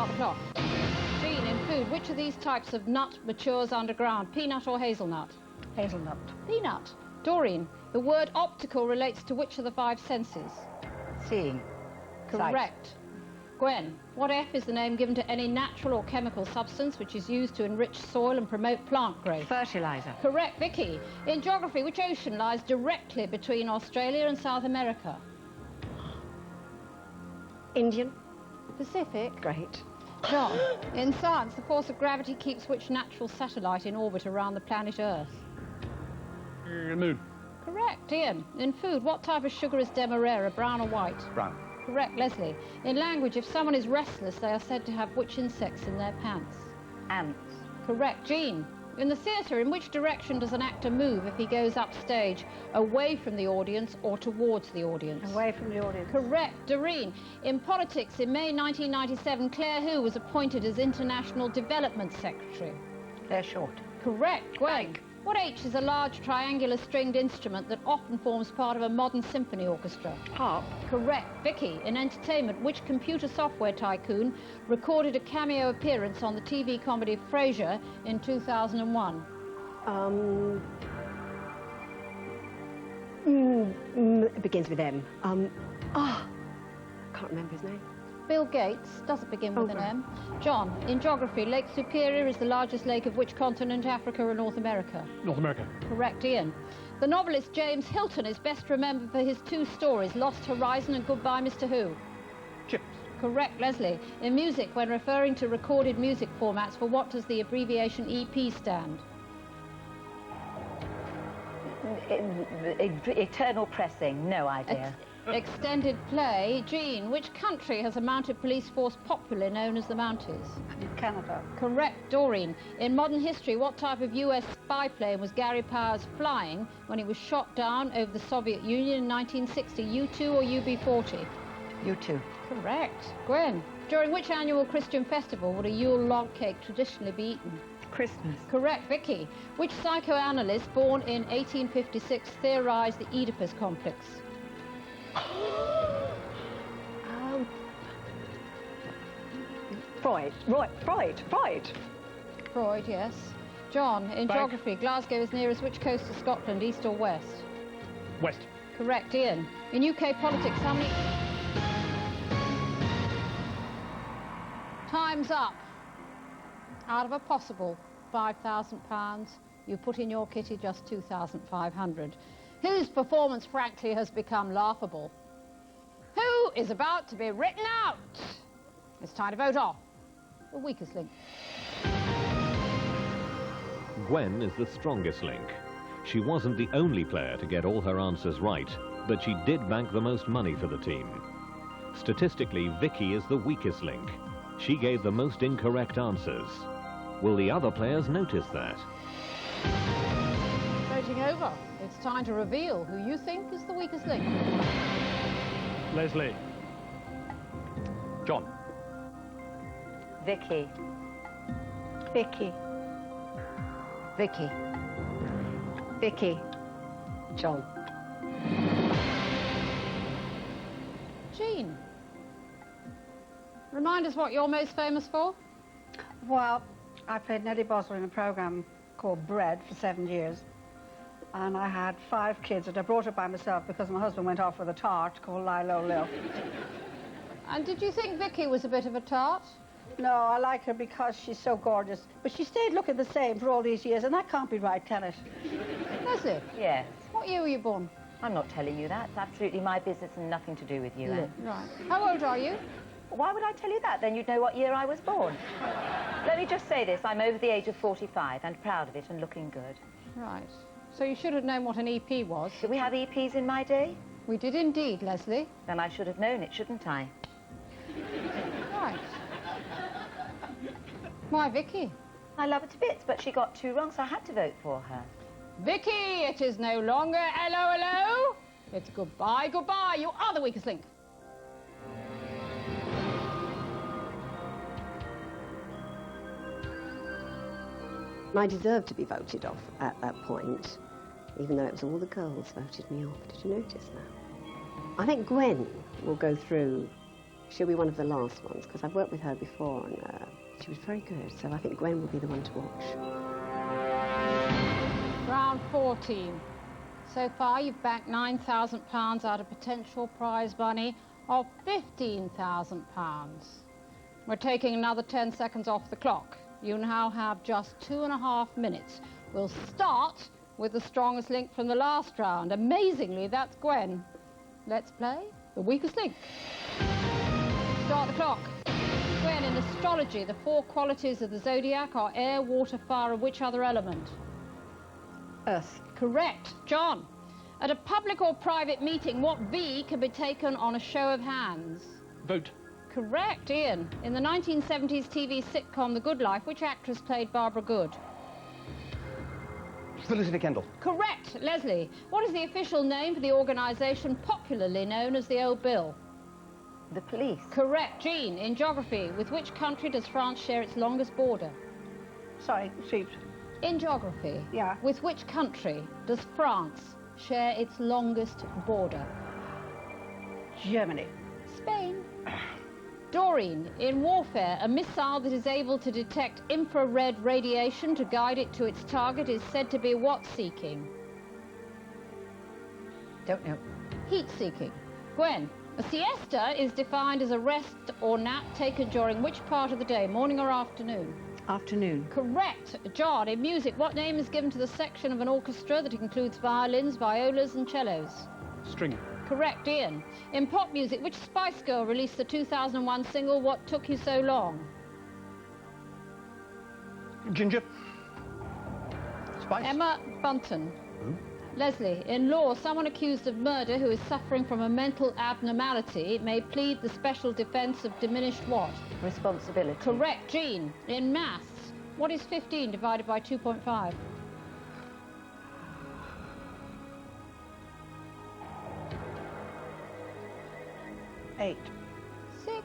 Start the clock. Jean, in food, which of these types of nut matures underground? Peanut or hazelnut? Hazelnut. Peanut. Doreen, the word optical relates to which of the 5 senses? Seeing. Correct. Sight. Gwen, what F is the name given to any natural or chemical substance which is used to enrich soil and promote plant growth? Fertilizer. Correct. Vicky, in geography, which ocean lies directly between Australia and South America? Indian. Pacific. Great. John, in science, the force of gravity keeps which natural satellite in orbit around the planet Earth? Moon. Correct. Ian, in food, what type of sugar is demerara, brown or white? Brown. Correct. Leslie, in language, if someone is restless, they are said to have which insects in their pants? Ants. Correct. Jean, in the theatre, in which direction does an actor move if he goes upstage? Away from the audience or towards the audience? Away from the audience. Correct. Doreen, in politics, in May 1997, Claire Who was appointed as International Development Secretary? They're short. Correct. Gwen, what H is a large triangular stringed instrument that often forms part of a modern symphony orchestra? Harp. Correct. Vicky, in entertainment, which computer software tycoon recorded a cameo appearance on the TV comedy Frasier in 2001? It begins with M. I can't remember his name. Bill Gates. Does it begin with an right. M? John, in geography, Lake Superior is the largest lake of which continent, Africa or North America? North America. Correct. Ian, the novelist James Hilton is best remembered for his 2 stories, Lost Horizon and Goodbye Mr. Who? Chips. Correct. Leslie, in music, when referring to recorded music formats, for what does the abbreviation EP stand? Eternal pressing, no idea. Extended play. Jean, which country has a mounted police force popularly known as the Mounties? Canada. Correct. Doreen, in modern history, what type of US spy plane was Gary Powers flying when he was shot down over the Soviet Union in 1960? U-2 or UB-40? U2. Correct. Gwen, during which annual Christian festival would a Yule log cake traditionally be eaten? Christmas. Correct. Vicky, which psychoanalyst born in 1856 theorized the Oedipus complex? Freud. Freud, yes. John, in geography, Glasgow is nearest which coast of Scotland, east or west? West. Correct. Ian, in UK politics, how many... Time's up. Out of a possible £5,000, you put in your kitty just 2,500. Whose performance, frankly, has become laughable? Who is about to be written out? It's time to vote off the weakest link. Gwen is the strongest link. She wasn't the only player to get all her answers right, but she did bank the most money for the team. Statistically, Vicky is the weakest link. She gave the most incorrect answers. Will the other players notice that? Voting over. It's time to reveal who you think is the weakest link. Leslie. John. Vicky. Vicky. Vicky. Vicky. John. Jean. Remind us what you're most famous for? Well, I played Nellie Boswell in a programme called Bread for 7 years. And I had 5 kids that I brought up by myself because my husband went off with a tart called Lilo Lil. And did you think Vicky was a bit of a tart? No, I like her because she's so gorgeous. But she stayed looking the same for all these years, and that can't be right, can it? Leslie? Yes. What year were you born? I'm not telling you that. It's absolutely my business and nothing to do with you, Anne. Right. How old are you? Why would I tell you that? Then you'd know what year I was born. Let me just say this. I'm over the age of 45 and proud of it and looking good. Right. So you should have known what an EP was. Did we have EPs in my day? We did indeed, Leslie. Then I should have known it, shouldn't I? Right. Why, Vicky? I love her to bits, but she got 2 wrong, so I had to vote for her. Vicky, it is no longer hello, hello. It's goodbye, goodbye. You are the weakest link. I deserved to be voted off at that point, even though it was all the girls voted me off. Did you notice that? I think Gwen will go through. she'll be one of the last ones, because I've worked with her before, and she was very good, so I think Gwen will be the one to watch. Round 14. So far, you've backed £9,000 out of potential prize money of £15,000. We're taking another 10 seconds off the clock. You now have just 2.5 minutes. We'll start with the strongest link from the last round. Amazingly, that's Gwen. Let's play the weakest link. Start the clock. Gwen, in astrology, the 4 qualities of the zodiac are air, water, fire, and which other element? Earth. Correct. John, at a public or private meeting, what V can be taken on a show of hands? Vote. Correct. Ian, in the 1970s TV sitcom The Good Life, which actress played Barbara Good? Felicity Kendall. Correct. Leslie, what is the official name for the organisation popularly known as the Old Bill? The police. Correct. Jean, in geography, with which country does France share its longest border? Sorry, sheep. In geography, Yeah. with which country does France share its longest border? Germany. Spain. Doreen, in warfare, a missile that is able to detect infrared radiation to guide it to its target is said to be what-seeking? Don't know. Heat-seeking. Gwen, a siesta is defined as a rest or nap taken during which part of the day, morning or afternoon? Afternoon. Correct. John, in music, what name is given to the section of an orchestra that includes violins, violas and cellos? String. Correct. Ian, in pop music, which Spice Girl released the 2001 single What Took You So Long? Ginger. Spice. Emma Bunton. Leslie, in law, someone accused of murder who is suffering from a mental abnormality may plead the special defence of diminished what? Responsibility. Correct. Jean, in maths, what is 15 divided by 2.5? 8. 6.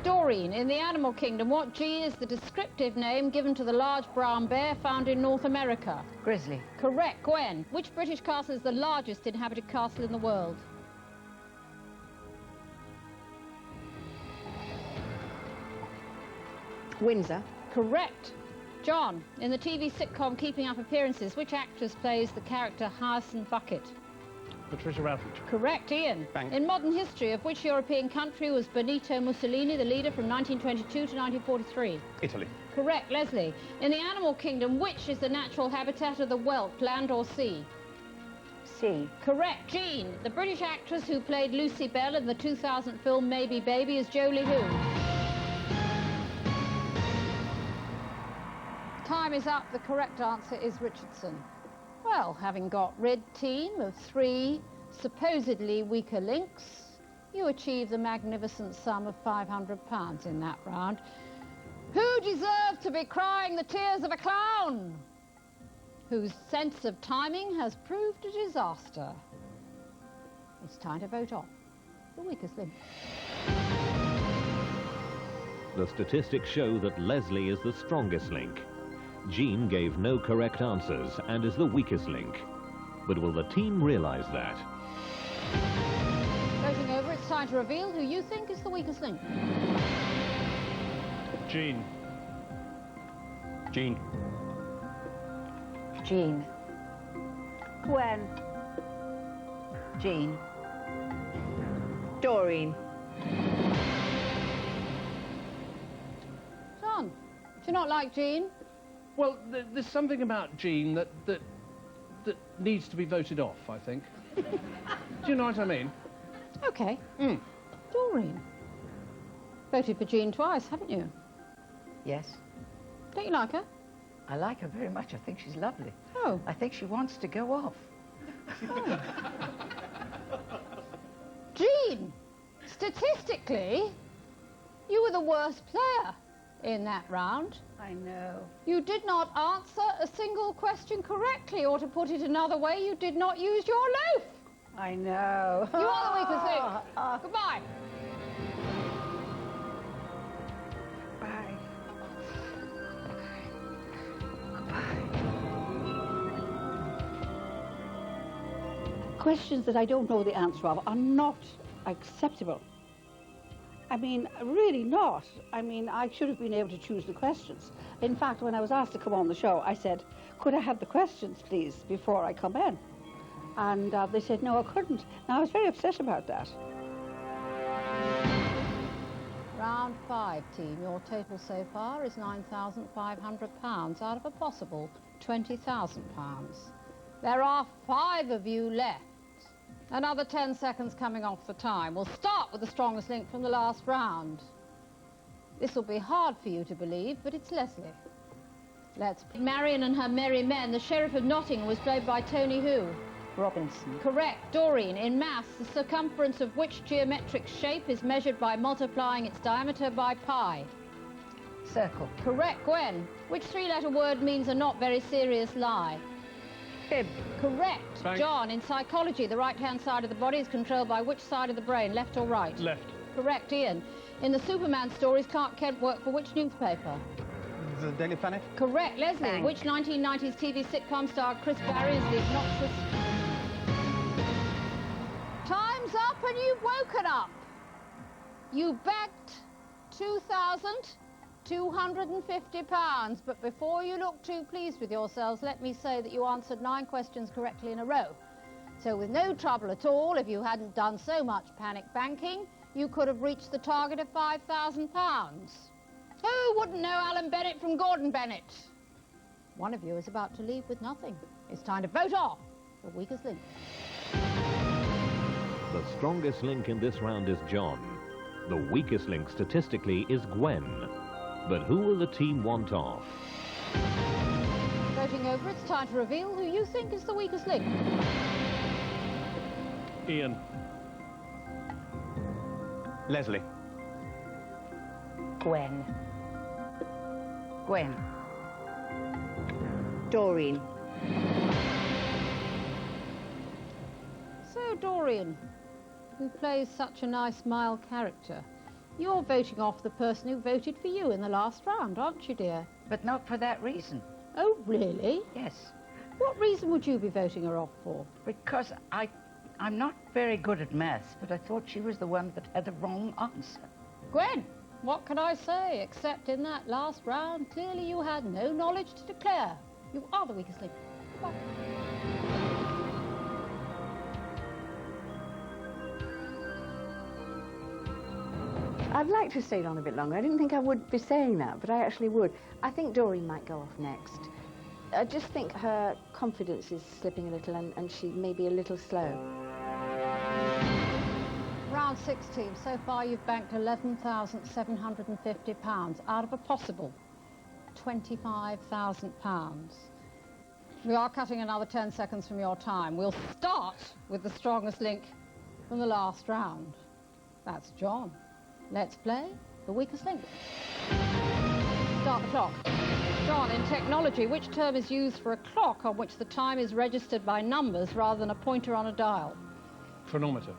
Doreen, in the animal kingdom, what G is the descriptive name given to the large brown bear found in North America? Grizzly. Correct. Gwen, which British castle is the largest inhabited castle in the world? Windsor. Correct. John, in the TV sitcom Keeping Up Appearances, which actress plays the character Hyacinth Bucket? Patricia Routledge. Correct. Ian, Bang. in modern history, of which European country was Benito Mussolini the leader from 1922 to 1943? Italy. Correct. Leslie, in the animal kingdom, which is the natural habitat of the whelk, land or sea? C. Correct. Jean, the British actress who played Lucy Bell in the 2000 film Maybe Baby is Jolie who? Time is up. The correct answer is Richardson. Well, having got rid, team, of 3 supposedly weaker links, you achieve the magnificent sum of £500 in that round. Who deserved to be crying the tears of a clown? Whose sense of timing has proved a disaster? It's time to vote on the weakest link. The statistics show that Leslie is the strongest link. Jean gave no correct answers and is the weakest link. But will the team realise that? Voting over, it's time to reveal who you think is the weakest link. Jean. Jean. Jean. Gwen. Jean. Doreen. John, do you not like Jean? Well, there's something about Jean that needs to be voted off, I think. Do you know what I mean? OK. Doreen. Voted for Jean twice, haven't you? Yes. Don't you like her? I like her very much. I think she's lovely. Oh. I think she wants to go off. Jean, statistically, you were the worst player in that round. I know. You did not answer a single question correctly, or to put it another way, you did not use your loaf. I know. You are the weakest link. Goodbye. Bye. Questions that I don't know the answer of are not acceptable. I mean, really not. I mean, I should have been able to choose the questions. In fact, when I was asked to come on the show, I said, could I have the questions, please, before I come in? And they said, no, I couldn't. Now, I was very upset about that. Round 5, team. Your total so far is £9,500 out of a possible £20,000. There are 5 of you left. Another 10 seconds coming off the time. We'll start with the strongest link from the last round. This will be hard for you to believe, but it's Leslie. Let's Marion and Her Merry Men. The Sheriff of Nottingham was played by Tony who? Robinson. Correct. Doreen. In maths, the circumference of which geometric shape is measured by multiplying its diameter by pi? Circle. Correct. Gwen. Which 3-letter word means a not very serious lie? Fib. Correct. Thanks. John, in psychology, the right-hand side of the body is controlled by which side of the brain, left or right? Left. Correct. Ian, in the Superman stories, Clark Kent worked for which newspaper? The Daily Planet? Correct. Leslie, Thanks. which 1990s TV sitcom starred Chris Barry as the obnoxious... Time's up and you've woken up. You bagged £2,250, but before you look too pleased with yourselves, let me say that you answered 9 questions correctly in a row. So with no trouble at all, if you hadn't done so much panic banking, you could have reached the target of £5,000. Who wouldn't know Alan Bennett from Gordon Bennett? One of you is about to leave with nothing. It's time to vote off the weakest link. The strongest link in this round is John. The weakest link statistically is Gwen. But who will the team want off? Voting over, it's time to reveal who you think is the weakest link. Ian. Leslie. Gwen. Gwen. Doreen. So, Doreen, who plays such a nice, mild character, you're voting off the person who voted for you in the last round, aren't you, dear? But not for that reason. Oh, really? Yes. What reason would you be voting her off for? Because I'm not very good at maths, but I thought she was the one that had the wrong answer. Gwen, what can I say, except in that last round, clearly you had no knowledge to declare. You are the weakest link. Goodbye. I'd like to have stayed on a bit longer. I didn't think I would be saying that, but I actually would. I think Doreen might go off next. I just think her confidence is slipping a little and she may be a little slow. Round 16. So far you've banked £11,750 out of a possible £25,000. We are cutting another 10 seconds from your time. We'll start with the strongest link from the last round. That's John. Let's play the weakest link. Start the clock. John, in technology, which term is used for a clock on which the time is registered by numbers rather than a pointer on a dial? Chronometer.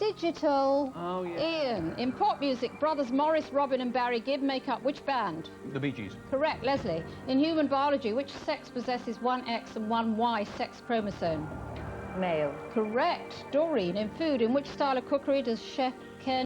Digital. Oh, yeah. Ian, in pop music, brothers Morris, Robin and Barry Gibb make up which band? The Bee Gees. Correct. Leslie, in human biology, which sex possesses one X and one Y sex chromosome? Male. Correct. Doreen, in food, in which style of cookery does Chef Ken